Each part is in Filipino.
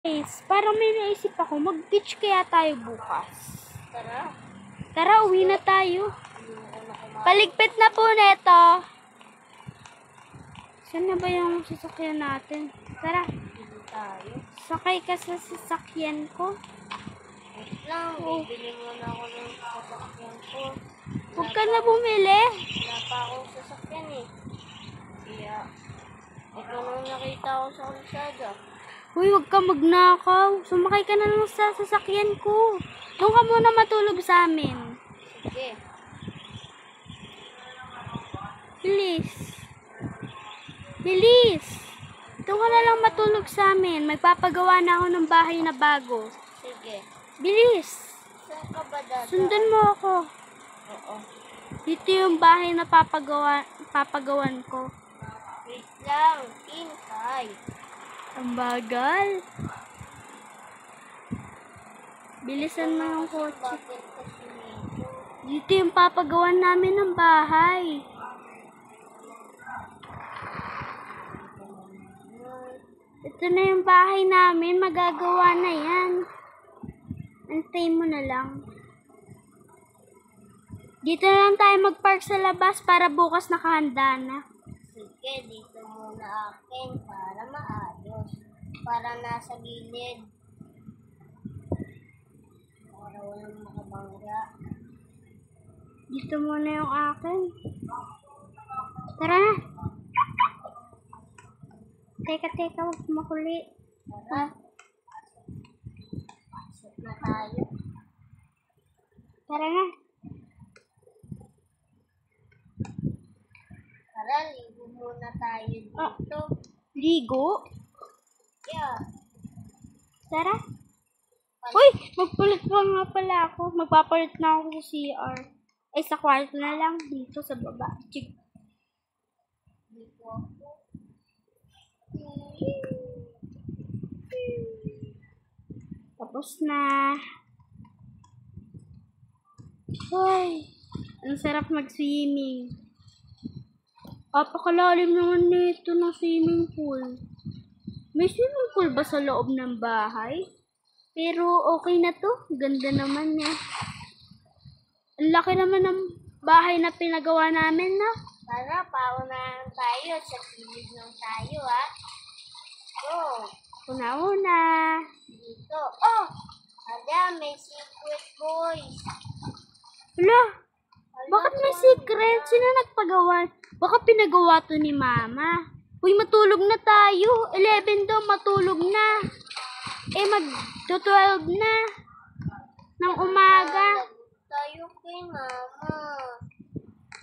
Guys, parang may naisip ako, mag-beach kaya tayo bukas. Tara. Tara, uwi na tayo. Paligpit na po neto. Saan na ba yung sasakyan natin? Tara, Hindi tayo. sakay ka sa sasakyan ko. Wait lang, bibili muna ako ng sasakyan ko. Huwag ka na bumili. Wala pa akong sasakyan eh. Kaya, ito nung nakita ko sa kalsada. Uy, huwag ka magnakaw. Sumakay ka na lang sa sasakyan ko. Doon ka muna matulog sa amin. Sige. Bilis. Bilis. Doon ka na lang matulog sa amin. Magpapagawa na ako ng bahay na bago. Sige. Bilis. Saan ka ba dada? Sundan mo ako. Oo. Dito yung bahay na papagawan ko. Wait lang. Hintay. Ang bagal. Bilisan mo yung kotse. Bakit kasi nito? Dito yung papagawan namin ng bahay. Ito na yung bahay namin. Magagawa na yan. Antayin mo na lang. Dito na lang tayo mag-park sa labas para bukas nakahanda na. Sige, dito muna akin para maayos. Para nasa gilid. Para walang makabangga. Dito muna yung akin. Tara na. Teka, huwag makuli. Tara. Pasok na tayo. Tara na. Tara, ligo muna tayo dito. Ligo? Yeah. Tara. Uy! Magpalit pa nga pala ako. Magpapalit na ako sa CR. Ay, sa kwarto na lang. Dito sa baba. Chig. Dito ako. Tapos na. Ay, ang sarap mag-swimming. Apakalalim naman nito ng swimming pool. May swimming pool ba sa loob ng bahay? Pero okay na to. Ganda naman niya. Ang laki naman ng bahay na pinagawa namin, no? Tara, paunahan tayo. Sa gilid ng tayo, ha? Go. Una-una. Dito. Oh! Ada, may secret boys. Hala, bakit may secret? Sino nagpagawa? Baka pinagawa to ni Mama. Uy, matulog na tayo. 11 daw, matulog na. Eh, mag-12 na. Ng umaga. Lagot tayo kay Mama.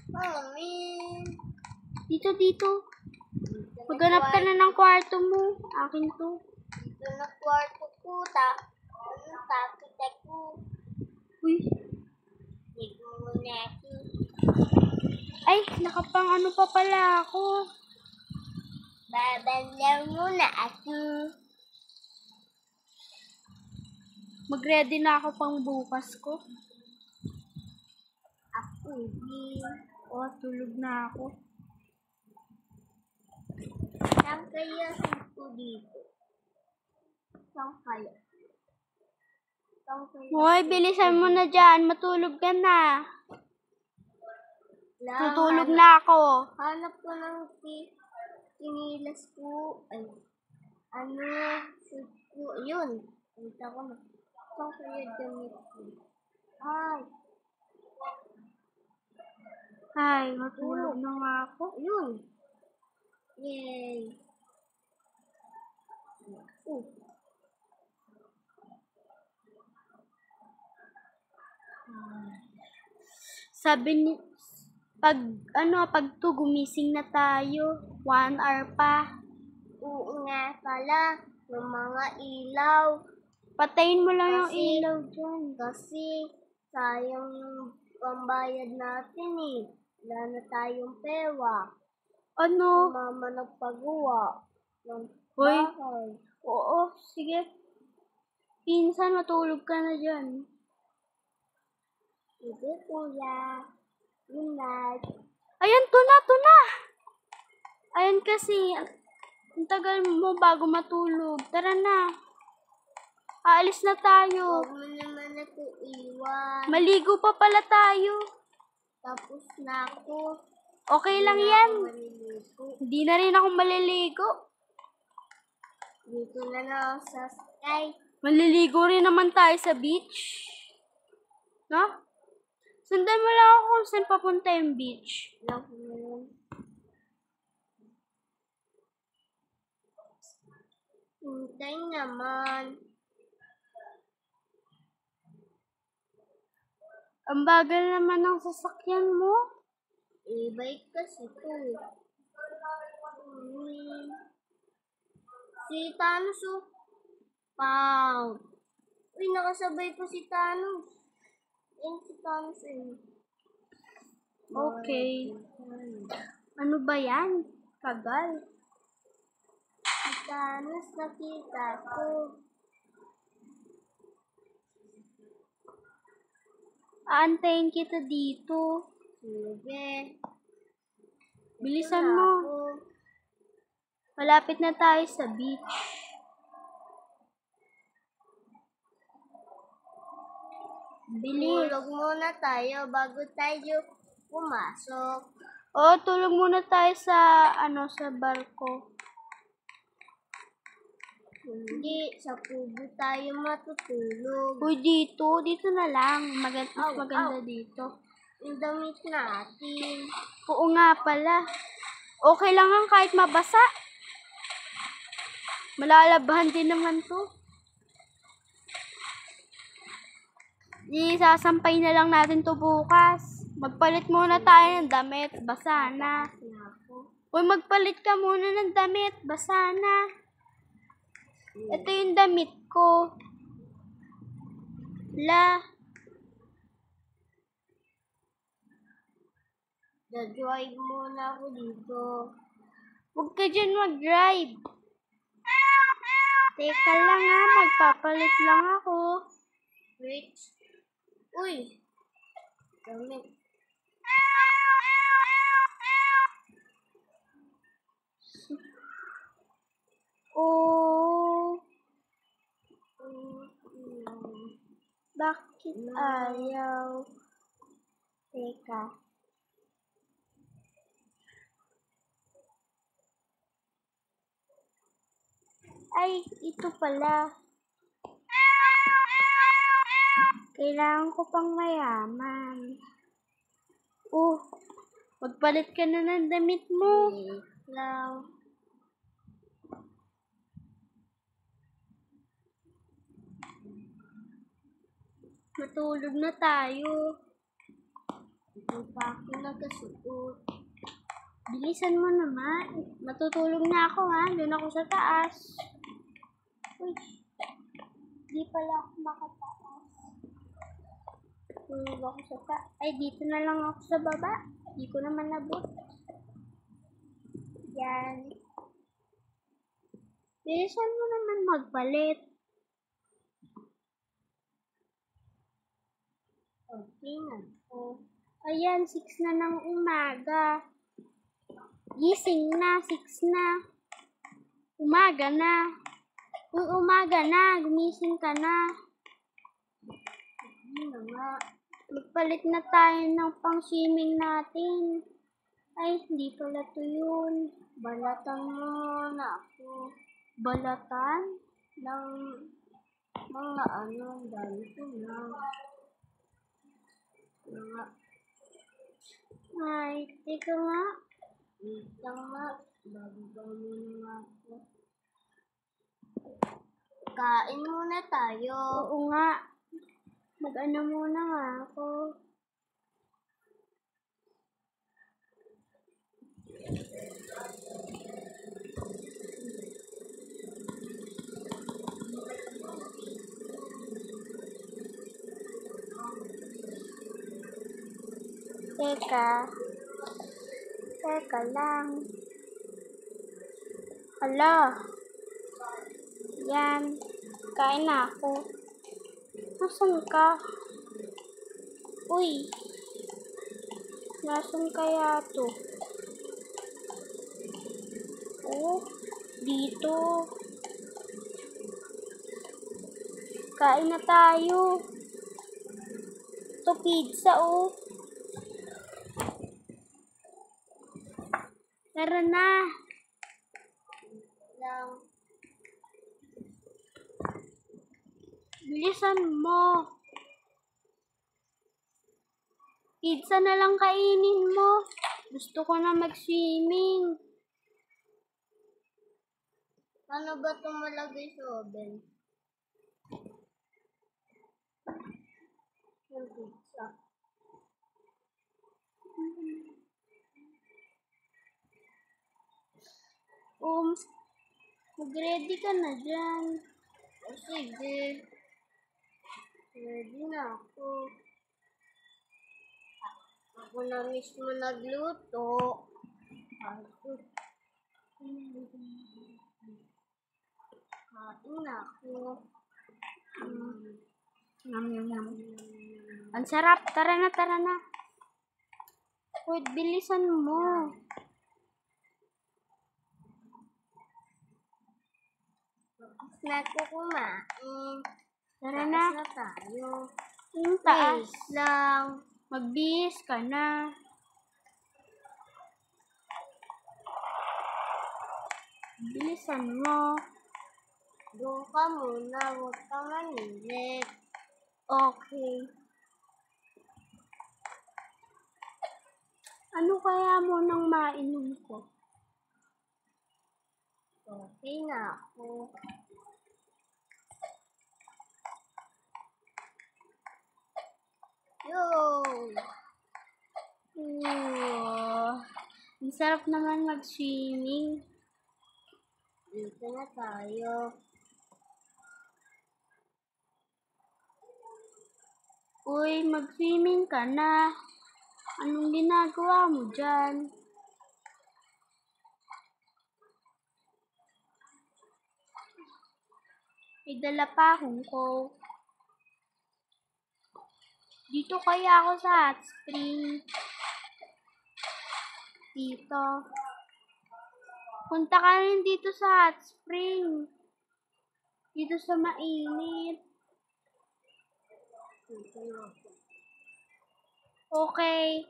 Mami. Dito. Dito Maghanap ka na ng kwarto mo. Akin to. Dito na kwarto ko. Takot ako. Uy, Ligo muna ako. ay, nakapang ano pa pala ako. Babanlaw muna ako. Mag-ready na ako pang bukas ko. Ako din. Oh, tulog na ako. Saan kaya ko dito? Saan kaya? Hoy, bilisan mo na dyan. Matulog ka na. Tutulog na ako. Hanap ko ng kinilas ko. Ay, ano, shoot ko. Yun. Kita ko na. Saan kaya damit ko? Ay, Ay, matulog na nga ako. yun. Yay. Sabi ni, pag to, gumising na tayo. 1 hour pa. Oo nga pala. Yung mga ilaw. Patayin mo lang yung Kasi- ilaw dyan. Kasi sayang yung pambayad natin eh. Wala na tayong pera. Ano? Mama nagpagawa ng Hoy. bahay. Oo, sige. Pinsan, matulog ka na dyan. Sige kuya. Good night. Ayan, to na. Ayan kasi, ang tagal mo bago matulog. Tara na. Aalis na tayo. Huwag mo naman ako iwan. Maligo pa pala tayo. Tapos na ako. Okay lang yan. Maliligo. Hindi na rin ako maliligo. Dito na lang ako sa sky. Maliligo rin naman tayo sa beach. No? Sundan mo lang ako kung saan papunta yung beach. Alam ko na yun. Hintay naman. Ang bagal naman ng sasakyan mo. Bike kasi ko. Si Thanos oh. Pow. Uy, nakasabay pa si Thanos. Yan si Thanos eh. Okay. Ano ba yan? Tagal. Si Thanos nakita ko. Aantayin kita dito. Sige. Bilisan Wala mo. ako. Malapit na tayo sa beach. Bilis. Tulog muna tayo bago tayo pumasok. Oo, tulog muna tayo sa, sa barko. Hindi, sa kubo tayo matutulog. Uy, dito na lang. Mas Aw, maganda aw. dito. Yung damit natin. Oo nga pala. Okay lang ang kahit mabasa. Malalabahan din naman to. Sasampay na lang natin to bukas. Magpalit muna tayo ng damit. Basa na. Uy, magpalit ka muna ng damit. Basa na. Ito yung damit ko. Da-drive muna ako dito. Huwag ka dyan mag-drive. Teka lang ha, magpapalit lang ako. Wait. Uy! Damit. Oh, bakit ayaw? Teka. Ay, ito pala. Kailangan ko pang mayaman. Oh, magpalit ka na ng damit mo. Wait lang. Matulog na tayo. Ito pa ako nagkasuot. Bilisan mo naman. Matutulog na ako ha. Doon ako sa taas. Uy, di pala ako makataas. Tulog ako sa taas. Ay, dito na lang ako sa baba. Di ko naman nabot. Yan. Bilisan mo naman magpalit. Okay na ako. Ayan, 6 na ng umaga. Gising na, 6 na. Umaga na. Uy, umaga na. Gumising ka na. Ano na nga? Magpalit na tayo ng pang-swimming natin. Ay, hindi pala to yun. Balatan mo na ako. Balatan? Ng mga dahil ko na. Mga, Ay, teka nga. wait lang nga. Bago muna nga ako. Kain muna tayo. Oo nga. Mag-ano muna nga ako. Teka lang. Hala. Yan. Kain na ako. Nasaan ka? Uy. Nasaan kaya to? Oh, dito. Kain na tayo. Ito pizza, oh. Tara na. Lang. Bilisan mo. Pizza na lang kainin mo. Gusto ko na mag-swimming. Paano ba ito malagay sa oven? Yung pizza. Mag-ready ka na dyan. O sige. Ready na ako. Ako na mismo nagluto. Ako. Kain na ako. Yum, yum, yum. Ang sarap. Tara na, tara na. Wait, bilisan mo. Tapos na ako kumain. Tara Taas na. na tayo. Yung taas. Wait lang. Magbihis ka na. Bilisan mo. Doon ka muna. Huwag kang manilit. Okay. Ano kaya mo nang mainom ko? Okay na ako. Yo! Ang sarap naman mag-swimming. Dito na tayo. Uy, mag-swimming ka na. Anong ginagawa mo dyan? May dala pa akong coke. Dito kaya ako sa hot spring. Dito. Punta ka rin dito sa hot spring. Dito sa mainit. Dito na ako. Okay.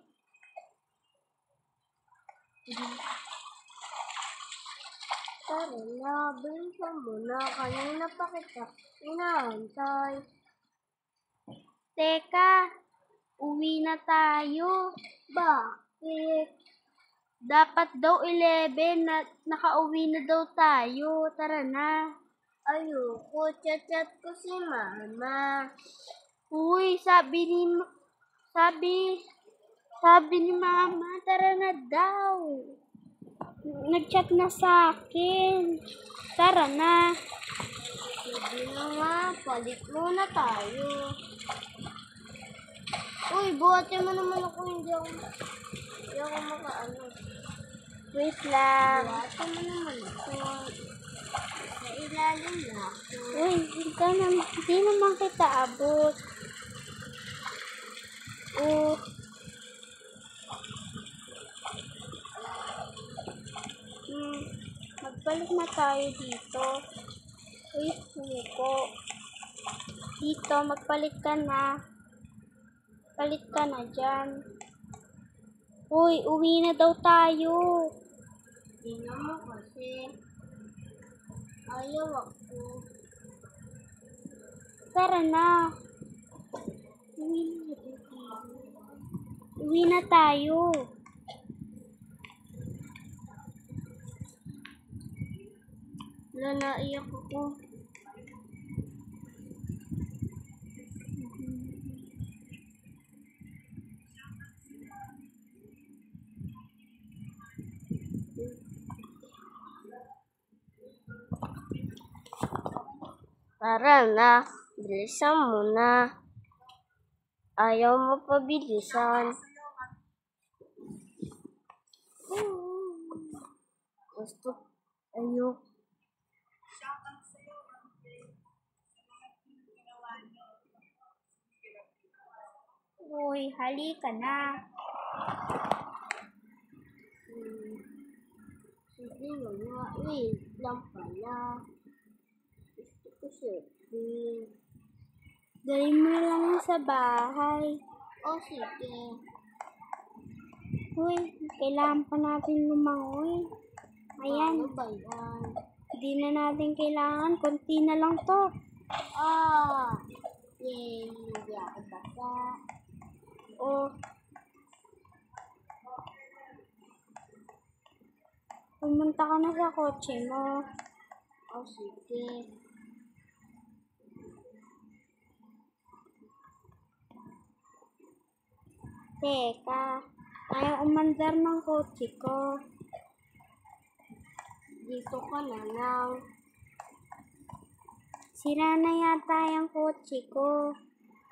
Tara na. Bilisan mo na. Kanina pa kita inaantay. Teka, uwi na tayo. Bakit? Dapat daw 11 na nakauwi na daw tayo. Tara na. Ayoko. Chat-chat ko si mama. Uy, sabi ni mama, tara na daw. Nag-chat na sa akin. Tara na. Sige na nga. Palit muna tayo. Uy, buhatin mo naman ako. Hindi ako makaano. Wait lang. Buhatin mo naman ako. Sa ilalim na ako. Uy, hindi naman kita abot. Oh. Magbalik na tayo dito. Uy, suko. Dito, magpalit ka na. Palit ka na dyan. Uy, uwi na daw tayo. Tingnan mo kasi. Ayaw ako. Tara na. Uwi na tayo. Wala, naiyak ako. Tara na. Bilisan mo na. Ayaw mo pa bilisan. Gusto. Ayaw. Uy, halika na. Sige nga. Wait lang pala. Gusto ko shopping. Galing mo na lang yan sa bahay. Oh, sige. Uy, kailangan pa natin lumangoy. Ayan, Ano ba yan? hindi na natin kailangan. Konti na lang to. Ah! Yay! Hindi ako basa. O, pumunta ka na sa kotse mo. Oh, sige. Teka, ayaw umandar ng kotse ko. Dito ka na lang. Sira na yata yung kotse ko.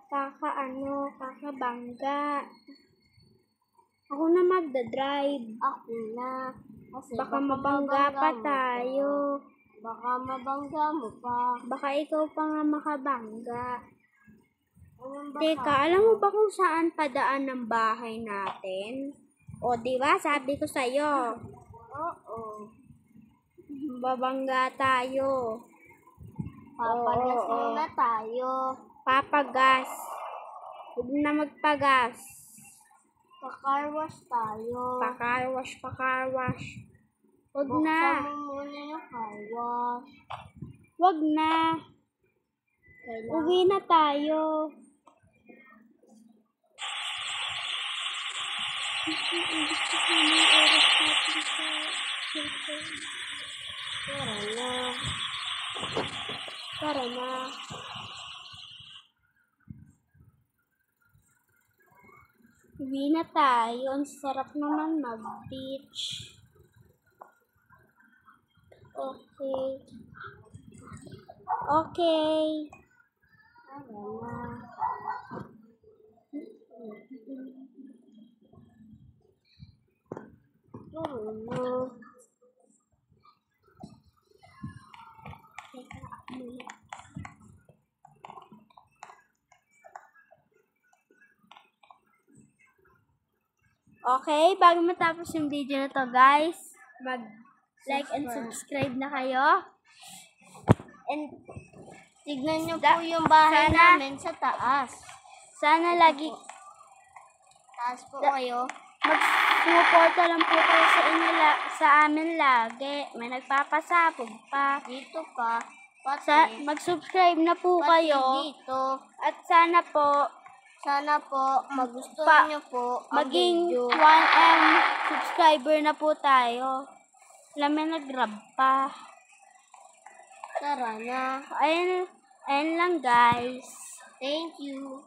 Kakabangga. Ako na magdadrive. Ako na. Kasi Baka mabangga pa mo tayo. Baka mabangga mo pa. Baka ikaw pa nga makabangga. Anong baka? Teka, alam mo ba kung saan padaan ng bahay natin? O, di ba? Sabi ko sa'yo. Oo. Babangga tayo. Papagas Oo. muna tayo. Papagas. Huwag na magpagas. Pakarwash tayo. Pakarwash. Huwag Buksan na. mo muna yung car wash. Huwag na. Kailangan. Uwi na tayo. Tara na. Tara na. Uwi na tayo. Ang sarap naman mag-beach. Okay. Okay. Tara na. Tara na. Okay, bago matapos yung video na to, guys, mag-like and subscribe na kayo. And tignan nyo po yung bahay sana- namin sa taas. Sana lagi Taas po kayo. mag-suporta lang po kayo sa amin lagi. May nagpapasabog pa. Dito pa. Pati. Mag-subscribe na po Pati kayo. dito. At sana po Sana po magustuhan nyo po ang maging video. 1M subscriber na po tayo. Alam mo, nag-grab pa. Tara na. Ayun lang, guys. Thank you.